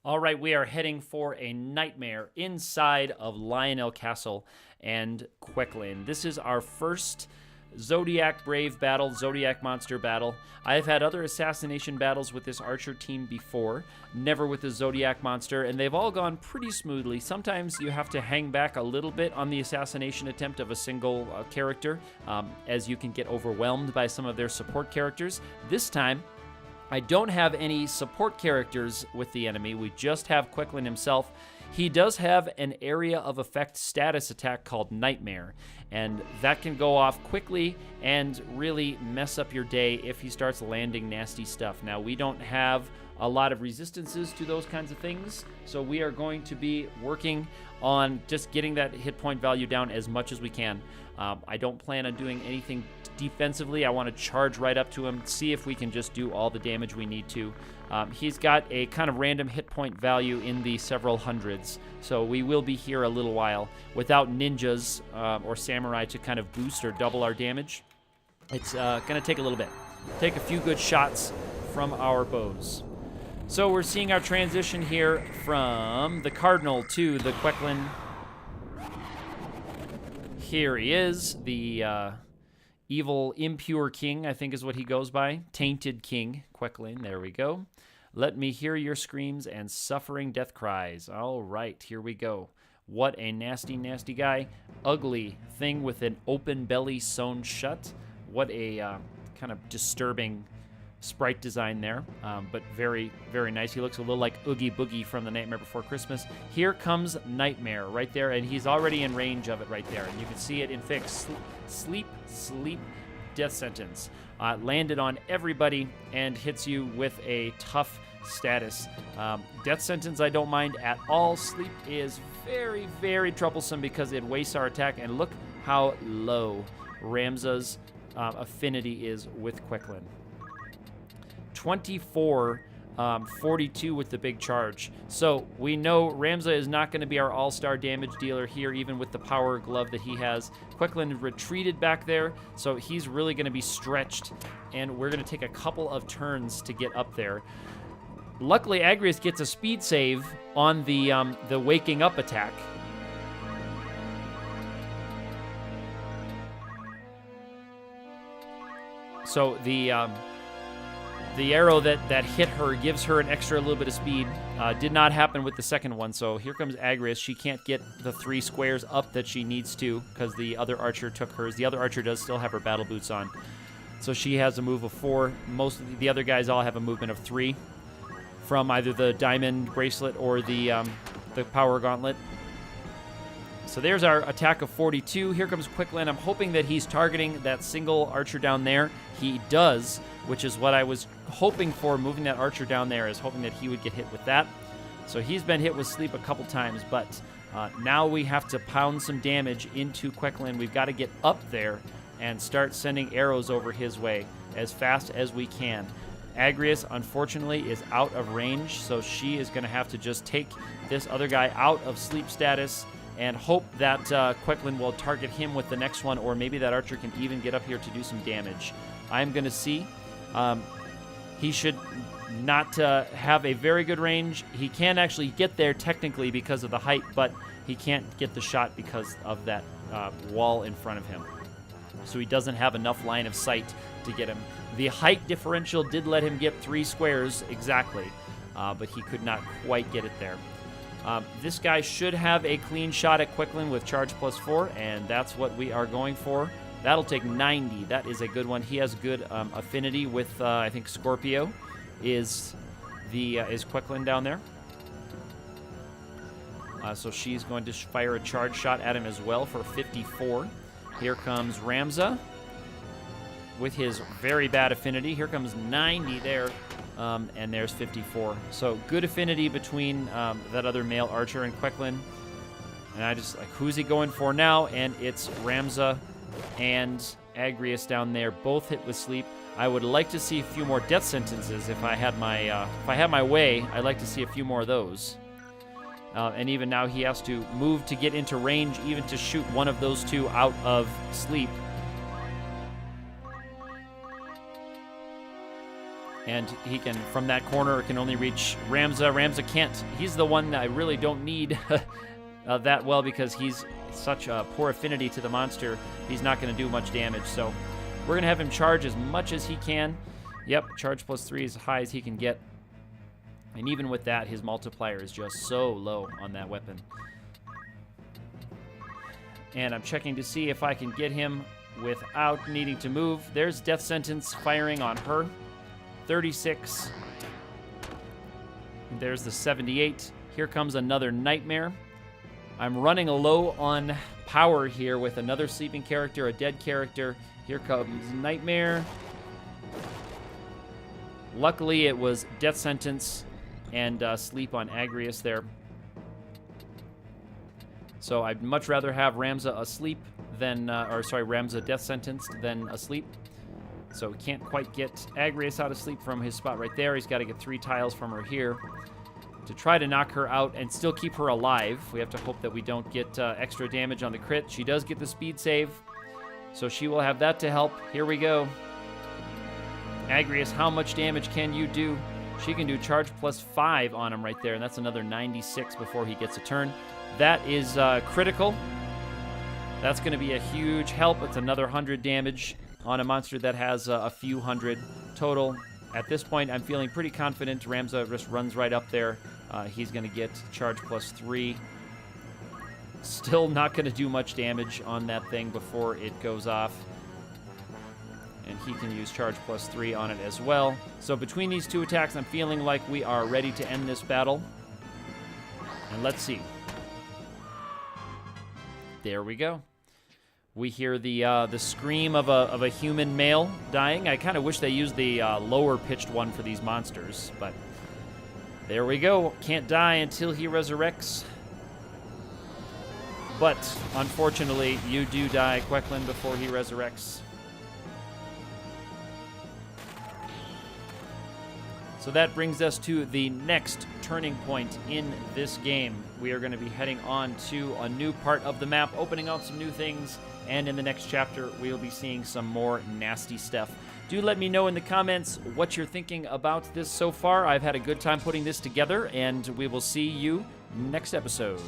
All right, we are heading for a nightmare inside of Lionel Castle and Quecklin. This is our first Zodiac Brave battle, Zodiac Monster battle. I have had other assassination battles with this archer team before, never with the Zodiac Monster, and they've all gone pretty smoothly. Sometimes you have to hang back a little bit on the assassination attempt of a single character, as you can get overwhelmed by some of their support characters. This time, I don't have any support characters with the enemy. We just have Quecklin himself. He does have an area of effect status attack called Nightmare, and that can go off quickly and really mess up your day if he starts landing nasty stuff. Now, we don't have a lot of resistances to those kinds of things, so we are going to be working on just getting that hit point value down as much as we can. I don't plan on doing anything defensively. I want to charge right up to him, see if we can just do all the damage we need to. He's got a kind of random hit point value in the several hundreds, so we will be here a little while without ninjas or samurai to kind of boost or double our damage. It's going to take a little bit. Take a few good shots from our bows. So we're seeing our transition here from the Cardinal to the Quecklin. Here he is, the evil, impure king, I think is what he goes by. Tainted King, Quecklin, there we go. Let me hear your screams and suffering death cries. All right, here we go. What a nasty, nasty guy. Ugly thing with an open belly sewn shut. What a kind of disturbing sprite design there, but very, very nice. He looks a little like Oogie Boogie from The Nightmare Before Christmas. Here comes Nightmare right there, and he's already in range of it right there. And you can see it in fix. Sleep, death sentence. Landed on everybody and hits you with a tough status. Death sentence I don't mind at all. Sleep is very, very troublesome because it wastes our attack, and look how low Ramza's affinity is with Quecklin. 24, 42 with the big charge. So we know Ramza is not going to be our all-star damage dealer here, even with the power glove that he has. Quecklin retreated back there, so he's really going to be stretched, and we're going to take a couple of turns to get up there. Luckily, Agrius gets a speed save on the waking up attack. So the arrow that hit her gives her an extra little bit of speed. Did not happen with the second one, so here comes Agrius. She can't get the 3 squares up that she needs to because the other archer took hers. The other archer does still have her battle boots on, so she has a move of 4. Most of the other guys all have a movement of 3 from either the diamond bracelet or the power gauntlet. So there's our attack of 42. Here comes Quecklin. I'm hoping that he's targeting that single archer down there. He does, which is what I was hoping for, moving that archer down there, is hoping that he would get hit with that. So he's been hit with sleep a couple times, but now we have to pound some damage into Quecklin. We've got to get up there and start sending arrows over his way as fast as we can. Agrius, unfortunately, is out of range, so she is going to have to just take this other guy out of sleep status and hope that Quecklin will target him with the next one, or maybe that archer can even get up here to do some damage. I'm going to see. He should not have a very good range. He can actually get there technically because of the height, but he can't get the shot because of that wall in front of him. So he doesn't have enough line of sight to get him. The height differential did let him get 3 squares exactly, but he could not quite get it there. This guy should have a clean shot at Quecklin with charge plus 4, and that's what we are going for. That'll take 90. That is a good one. He has good affinity with, I think, Scorpio is Quecklin down there. So she's going to fire a charge shot at him as well for 54. Here comes Ramza with his very bad affinity. Here comes 90 there, and there's 54. So good affinity between that other male archer and Quecklin. And I just, like, who's he going for now? And it's Ramza and Agrius down there, both hit with sleep. I would like to see a few more death sentences if I had my way. I'd like to see a few more of those. And even now he has to move to get into range, even to shoot one of those two out of sleep. And he can, from that corner, can only reach Ramza. Ramza can't. He's the one that I really don't need that well because he's such a poor affinity to the monster. He's not going to do much damage. So we're going to have him charge as much as he can. Yep, charge +3 as high as he can get. And even with that, his multiplier is just so low on that weapon. And I'm checking to see if I can get him without needing to move. There's Death Sentence firing on her. 36. And there's the 78. Here comes another Nightmare. I'm running low on power here with another sleeping character, a dead character. Here comes Nightmare. Luckily, it was Death Sentence and sleep on Agrius there. So I'd much rather have Ramza asleep than, Ramza Death Sentenced than asleep. So we can't quite get Agrius out of sleep from his spot right there. He's got to get 3 tiles from her here to try to knock her out and still keep her alive. We have to hope that we don't get extra damage on the crit. She does get the speed save, so she will have that to help. Here we go. Agrius, how much damage can you do? She can do charge +5 on him right there, and that's another 96 before he gets a turn. That is critical. That's going to be a huge help. It's another 100 damage on a monster that has a few hundred total. At this point, I'm feeling pretty confident. Ramza just runs right up there. He's going to get charge +3. Still not going to do much damage on that thing before it goes off. And he can use charge +3 on it as well. So between these 2 attacks, I'm feeling like we are ready to end this battle. And let's see. There we go. We hear the scream of a human male dying. I kind of wish they used the lower pitched one for these monsters, but there we go. Can't die until he resurrects. But unfortunately, you do die, Quecklin, before he resurrects. So that brings us to the next turning point in this game. We are going to be heading on to a new part of the map, opening up some new things, and in the next chapter, we'll be seeing some more nasty stuff. Do let me know in the comments what you're thinking about this so far. I've had a good time putting this together, and we will see you next episode.